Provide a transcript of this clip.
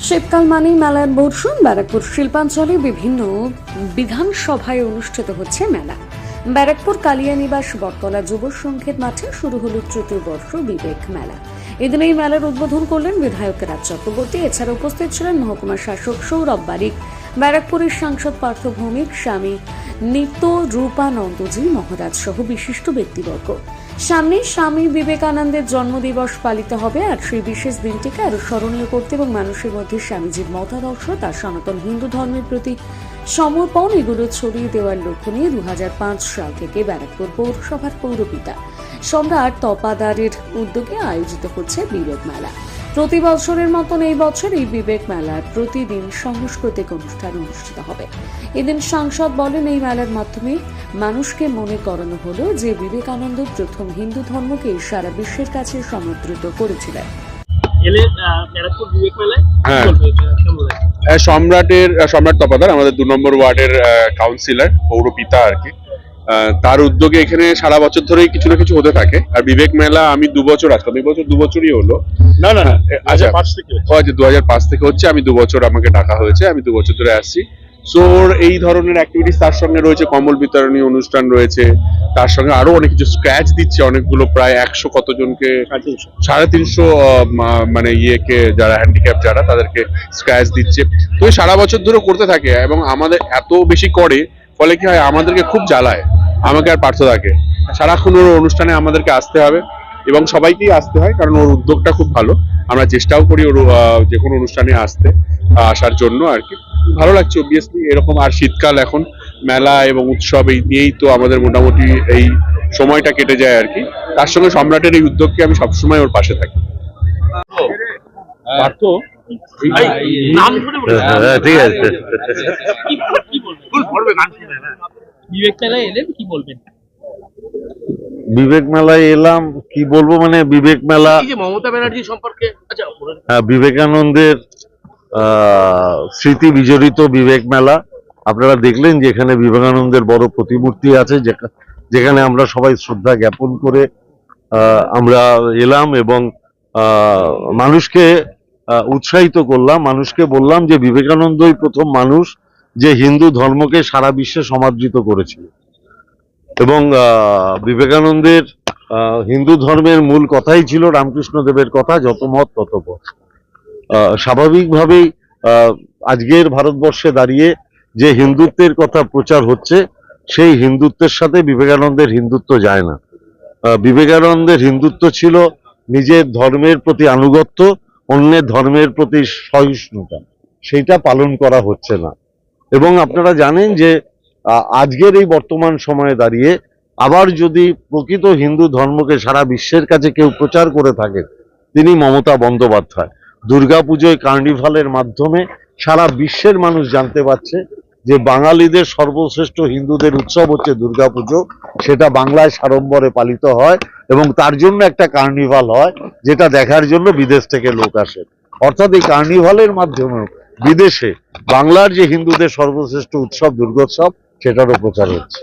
শীতকাল মানেই মেলার মরশুম। ব্যারাকপুর শিল্পাঞ্চলে বিভিন্ন বিধানসভায় অনুষ্ঠিত হচ্ছে মেলা। ব্যারাকপুর কালিয়ানিবাস বটতলা যুব সংঘের মাঠে শুরু হলো তৃতীয় বর্ষ বিবেক মেলা। এদিন এই মেলার উদ্বোধন করলেন বিধায়ক রাজ চক্রবর্তী। এছাড়া উপস্থিত ছিলেন মহকুমা শাসক সৌরভ বারিক, ব্যারাকপুরের সাংসদ পার্থ ভৌমিক, স্বামী নিত্য রূপানন্দজি মহারাজ সহ বিশিষ্ট ব্যক্তিবর্গ। সামনে স্বামী বিবেকানন্দের জন্মদিবস পালিত হবে, আর সেই বিশেষ দিনটিকে আরো স্মরণীয় করতে এবং মানুষের মধ্যে স্বামীজির মতাদর্শ, তার সনাতন হিন্দু ধর্মের প্রতি সমর্পণ এগুলো ছড়িয়ে দেওয়ার লক্ষ্য নিয়ে 2005 সাল থেকে ব্যারাকপুর পৌরসভার পৌরপিতা সম্রাট তপাদারের উদ্যোগে আয়োজিত হচ্ছে বিবেক মেলা। প্রতি বছরের মতন এই বছর এই বিবেক মেলার প্রতিদিন সাংস্কৃতিক অনুষ্ঠান অনুষ্ঠিত হবে। এদিন সাংসদ বলেন, এই মেলার মাধ্যমে মানুষকে মনে করানো হলো যে বিবেকানন্দ প্রথম হিন্দু ধর্মকে সারা বিশ্বের কাছে সমর্থিত করেছিলেন। সম্রাট তপাদার আমাদের 2 নম্বর ওয়ার্ডের কাউন্সিলর, পৌরপিতা আর কি। তার উদ্যোগে এখানে সারা বছর ধরেই কিছু না কিছু হতে থাকে। আর বিবেক মেলা আমি 2 বছর আসলাম, এই বছর 2 বছরই হলো। না আচ্ছা 2005 থেকে হচ্ছে। আমি 2 বছর আমাকে ডাকা হয়েছে, আমি 2 বছর ধরে আসছি। সো এই ধরনের অ্যাক্টিভিটিস তার সঙ্গে রয়েছে, কম্বল বিতরণী অনুষ্ঠান রয়েছে, তার সঙ্গে আরো অনেক কিছু স্ক্র্যাচ দিচ্ছে অনেকগুলো, প্রায় 100 কতজনকে, 350 মানে ইয়েকে, যারা হ্যান্ডিক্যাপ যারা, তাদেরকে স্ক্র্যাচ দিচ্ছে। তো সারা বছর ধরে করতে থাকে এবং আমাদের এত বেশি করে, ফলে কি হয় আমাদেরকে খুব জ্বালায়, আমাকে আর পার্থদাকে। সারাক্ষণ ওর অনুষ্ঠানে আমাদেরকে আসতে হবে এবং সবাইকেই আসতে হয়, কারণ ওর উদ্যোগটা খুব ভালো। আমরা চেষ্টাও করি ওর যে কোনো অনুষ্ঠানে আসার জন্য আর কি। ভালো লাগছে অবভিয়াসলি এরকম। আর শীতকাল, এখন মেলা এবং উৎসব এই দিয়েই তো আমাদের মোটামুটি এই সময়টা কেটে যায় আর কি। তার সঙ্গে সম্রাটের এই উদ্যোগকে আমি সবসময় ওর পাশে থাকি। পার্থ ঠিক আছে। বিবেক মেলায় এলাম, কি বলবো, মানে বিবেক মেলা মমতা ব্যানার্জি সম্পর্কে বিবেকানন্দের স্মৃতি বিজড়িত বিবেক মেলা। আপনারা দেখলেন যে এখানে বিবেকানন্দের বড় প্রতিমূর্তি আছে, যেখানে আমরা সবাই শ্রদ্ধা জ্ঞাপন করে আমরা এলাম এবং মানুষকে উৎসাহিত করলাম। মানুষকে বললাম যে বিবেকানন্দই প্রথম মানুষ যে হিন্দু ধর্মকে সারা বিশ্বে সমাদৃত করেছিল এবং বিবেকানন্দের হিন্দু ধর্মের মূল কথাই ছিল রামকৃষ্ণ দেবের কথা, যত মত তত পথ। স্বাভাবিকভাবেই আজকের ভারতবর্ষে দাঁড়িয়ে যে হিন্দুত্বের কথা প্রচার হচ্ছে, সেই হিন্দুত্বের সাথে বিবেকানন্দের হিন্দুত্ব যায় না। বিবেকানন্দের হিন্দুত্ব ছিল নিজের ধর্মের প্রতি আনুগত্য, অন্যের ধর্মের প্রতি সহিষ্ণুতা। সেইটা পালন করা হচ্ছে না। এবং আপনারা জানেন যে আজকের এই বর্তমান সময়ে দাঁড়িয়ে আবার যদি প্রকৃত হিন্দু ধর্মকে সারা বিশ্বের কাছে কেউ প্রচার করে থাকেন, তিনি মমতা বন্দ্যোপাধ্যায়। দুর্গাপুজোয় কার্নিভালের মাধ্যমে সারা বিশ্বের মানুষ জানতে পারছে যে বাঙালিদের সর্বশ্রেষ্ঠ হিন্দুদের উৎসব হচ্ছে দুর্গাপুজো। সেটা বাংলায় সাড়ম্বরে পালিত হয় এবং তার জন্য একটা কার্নিভাল হয়, যেটা দেখার জন্য বিদেশ থেকে লোক আসে। অর্থাৎ এই কার্নিভালের মাধ্যমে বিদেশে বাংলার যে হিন্দুদের সর্বশ্রেষ্ঠ উৎসব দুর্গোৎসব, সেটারও প্রচার হচ্ছে।